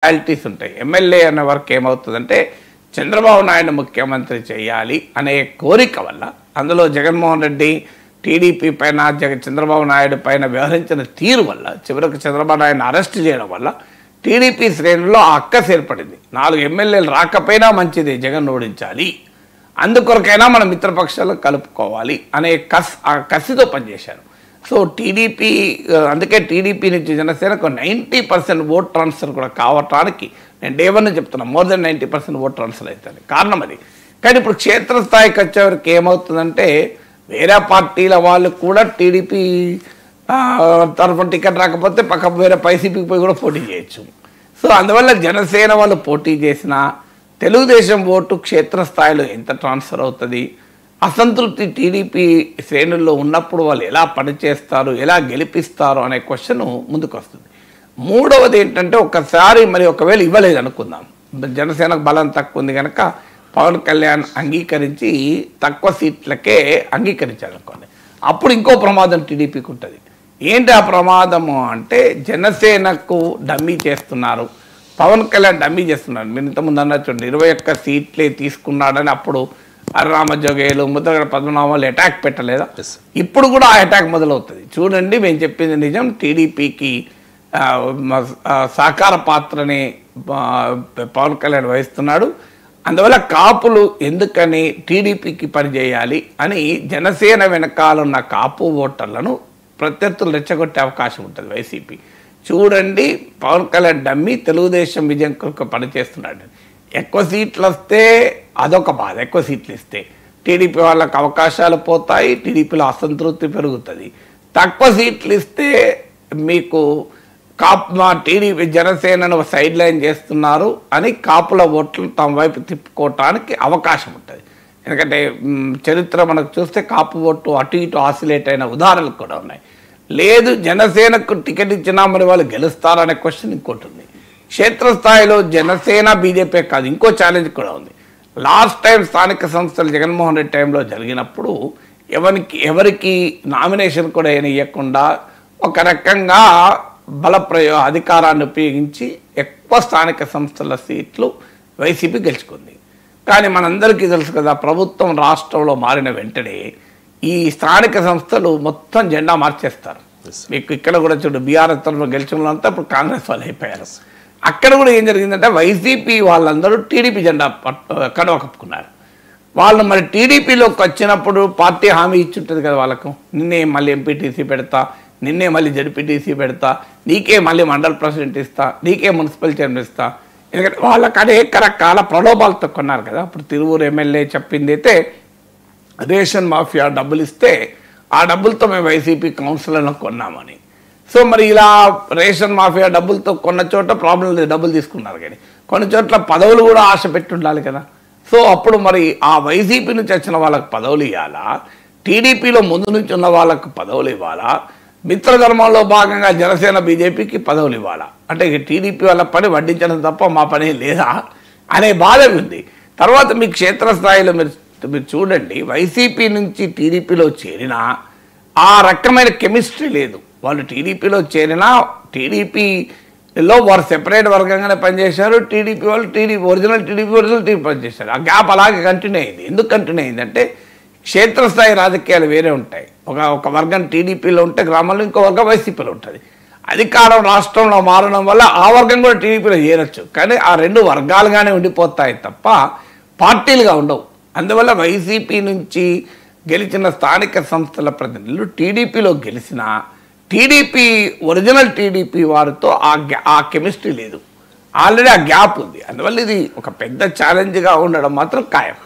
Qualities ఉంటాయి. MLA అనే వరకు ఏమవుతుందంటే చంద్రబాబు నాయుడు ముఖ్యమంత్రి చేయాలి అనే కోరిక వల్ల, అందులో జగన్మోహన్ రెడ్డి టీడీపీ పైన చంద్రబాబు నాయుడు పైన వ్యవహరించిన తీరు వల్ల, చివరికి చంద్రబాబు నాయుడుని అరెస్ట్ చేయడం వల్ల టీడీపీ శ్రేణుల్లో ఆ అక్కసు ఏర్పడింది. 4 ఎమ్మెల్యేలు రాకపోయినా మంచిది, జగన్ ఓడించాలి, అందుకొరకైనా మన మిత్రపక్షాలు కలుపుకోవాలి అనే కసితో పనిచేశారు. సో టీడీపీ, అందుకే టీడీపీ నుంచి జనసేనకు 90% ఓట్ ట్రాన్స్ఫర్ కూడా కావటానికి నేను డేవన్ చెప్తున్నా, మోర్ దెన్ 90% ఓట్ ట్రాన్స్ఫర్ అవుతుంది. కారణం అది. కానీ ఇప్పుడు క్షేత్రస్థాయికి వచ్చేవరకు ఏమవుతుందంటే వేరే పార్టీల వాళ్ళు కూడా టీడీపీ తరఫున టికెట్ రాకపోతే పక్క వేరే వైసీపీకి పోయి కూడా పోటీ చేయొచ్చు. సో అందువల్ల జనసేన వాళ్ళు పోటీ చేసిన తెలుగుదేశం ఓటు క్షేత్రస్థాయిలో ఎంత ట్రాన్స్ఫర్ అవుతుంది, అసంతృప్తి టీడీపీ శ్రేణుల్లో ఉన్నప్పుడు వాళ్ళు ఎలా పనిచేస్తారు, ఎలా గెలిపిస్తారు అనే క్వశ్చన్ ముందుకు వస్తుంది. మూడవది ఏంటంటే, ఒకసారి మరి ఒకవేళ ఇవ్వలేదు అనుకుందాం, జనసేనకు బలం తక్కువ ఉంది కనుక పవన్ కళ్యాణ్ అంగీకరించి తక్కువ సీట్లకే అంగీకరించాడు అనుకోండి, అప్పుడు ఇంకో ప్రమాదం టీడీపీకి ఉంటుంది. ఏంటి ఆ ప్రమాదము అంటే, జనసేనకు డమ్మీ చేస్తున్నారు, పవన్ కళ్యాణ్ డమ్మీ చేస్తున్నారు. మీరు ఇంతకుముందు అన్న చూడండి, 21 సీట్లే తీసుకున్నాడని అప్పుడు రామజోగేలు, ముద్రగడ పద్మనాభాలు అటాక్ పెట్టలేదా? ఇప్పుడు కూడా ఆ అటాక్ మొదలవుతుంది. చూడండి, మేము చెప్పింది నిజం, టీడీపీకి సహకార పాత్రని పవన్ కళ్యాణ్ వహిస్తున్నాడు, అందువల్ల కాపులు ఎందుకని టీడీపీకి పనిచేయాలి అని జనసేన వెనకాలన్న కాపు ఓటర్లను ప్రత్యర్థులు రెచ్చగొట్టే అవకాశం ఉంటుంది వైసీపీ. చూడండి, పవన్ కళ్యాణ్ డమ్మీ తెలుగుదేశం విజయం కొరకు పనిచేస్తున్నాడు. ఎక్కువ సీట్లు వస్తే అదొక బాధ, ఎక్కువ సీట్లు ఇస్తే టీడీపీ వాళ్ళకి అవకాశాలు పోతాయి, టీడీపీలో అసంతృప్తి పెరుగుతుంది. తక్కువ సీట్లు ఇస్తే మీకు మా టీడీపీ జనసేనను సైడ్ లైన్ చేస్తున్నారు అని కాపుల ఓట్లు తమ వైపు తిప్పుకోవటానికి అవకాశం ఉంటుంది. ఎందుకంటే చరిత్ర మనకు చూస్తే కాపు ఓటు అటు ఇటు ఆసిలేట్ అయిన ఉదాహరణలు కూడా ఉన్నాయి. లేదు, జనసేనకు టికెట్ ఇచ్చినా మరి వాళ్ళు గెలుస్తారనే క్వశ్చన్ ఇంకోటి ఉంది. క్షేత్రస్థాయిలో జనసేన బీజేపీ కాదు, ఇంకో ఛాలెంజ్ కూడా ఉంది. లాస్ట్ టైం స్థానిక సంస్థలు జగన్మోహన్ రెడ్డి టైంలో జరిగినప్పుడు ఎవరికి నామినేషన్ కూడా ఇవ్వకుండా ఒక రకంగా అధికారాన్ని ఉపయోగించి ఎక్కువ స్థానిక సంస్థల సీట్లు వైసీపీ గెలుచుకుంది. కానీ మనందరికీ తెలుసు కదా, ప్రభుత్వం రాష్ట్రంలో మారిన వెంటనే ఈ స్థానిక సంస్థలు మొత్తం జెండా మార్చేస్తారు. మీకు ఇక్కడ కూడా చూడు, బీఆర్ఎస్ తరఫున గెలిచిన అంతా ఇప్పుడు కాంగ్రెస్ వాళ్ళు అయిపోయారు. అక్కడ కూడా ఏం జరిగిందంటే వైసీపీ వాళ్ళందరూ టీడీపీ జెండా కడవ కప్పుకున్నారు. వాళ్ళు మరి టీడీపీలోకి వచ్చినప్పుడు పార్టీ హామీ ఇచ్చుంటుంది కదా వాళ్ళకు, నిన్నే మళ్ళీ ఎంపీటీసీ పెడతా, నిన్నే మళ్ళీ జడ్పీటీసీ పెడతా, నీకే మళ్ళీ మండల్ ప్రెసిడెంట్ ఇస్తా, నీకే మున్సిపల్ చైర్మన్ ఇస్తా. ఎందుకంటే వాళ్ళకి అనేక రకాల ప్రలోభాలతో కొన్నారు కదా. ఇప్పుడు తిరువూరు ఎమ్మెల్యే చెప్పింది అయితే రేషన్ మాఫియా డబ్బులు ఇస్తే ఆ డబ్బులతో మేము వైసీపీ కౌన్సిలర్లను కొన్నామని. సో మరి ఇలా రేషన్ మాఫియా డబ్బులతో కొన్న చోట ప్రాబ్లం లేదు, డబ్బులు తీసుకున్నారు. కానీ కొన్ని చోట్ల పదవులు కూడా ఆశ పెట్టి ఉండాలి కదా. సో అప్పుడు మరి ఆ వైసీపీ నుంచి వచ్చిన వాళ్ళకి పదవులు ఇవ్వాలా, టీడీపీలో ముందు నుంచి ఉన్న వాళ్ళకు పదవులు ఇవ్వాలా, మిత్రధర్మంలో భాగంగా జనసేన బీజేపీకి పదవులు ఇవ్వాలా? అంటే టీడీపీ వాళ్ళ పని వడ్డించడం తప్ప మా పని లేదా అనే బాధ ఉంది. తర్వాత మీ క్షేత్రస్థాయిలో మీరు చూడండి, వైసీపీ నుంచి టీడీపీలో చేరినా ఆ రకమైన కెమిస్ట్రీ లేదు. వాళ్ళు టీడీపీలో చేరినా టీడీపీలో వారు సెపరేట్ వర్గంగానే పనిచేశారు, టీడీపీ వాళ్ళు ఒరిజినల్ టీడీపీ పనిచేశారు. ఆ గ్యాప్ అలాగే కంటిన్యూ అయింది. ఎందుకు కంటిన్యూ అయిందంటే క్షేత్రస్థాయి రాజకీయాలు వేరే ఉంటాయి. ఒక వర్గం టీడీపీలో ఉంటే గ్రామంలో ఇంకో వర్గం వైసీపీలో ఉంటుంది. అధికారం రాష్ట్రంలో మారడం వల్ల ఆ వర్గం కూడా టీడీపీలో చేరొచ్చు, కానీ ఆ 2 వర్గాలుగానే ఉండిపోతాయి తప్ప పార్టీలుగా ఉండవు. అందువల్ల వైసీపీ నుంచి గెలిచిన స్థానిక సంస్థల ప్రతినిధులు టీడీపీలో గెలిచిన టీడీపీ ఒరిజినల్ టీడీపీ వారితో ఆ కెమిస్ట్రీ లేదు, ఆల్రెడీ ఆ గ్యాప్ ఉంది. అందువల్ల ఇది ఒక పెద్ద ఛాలెంజ్గా ఉండడం మాత్రం ఖాయం.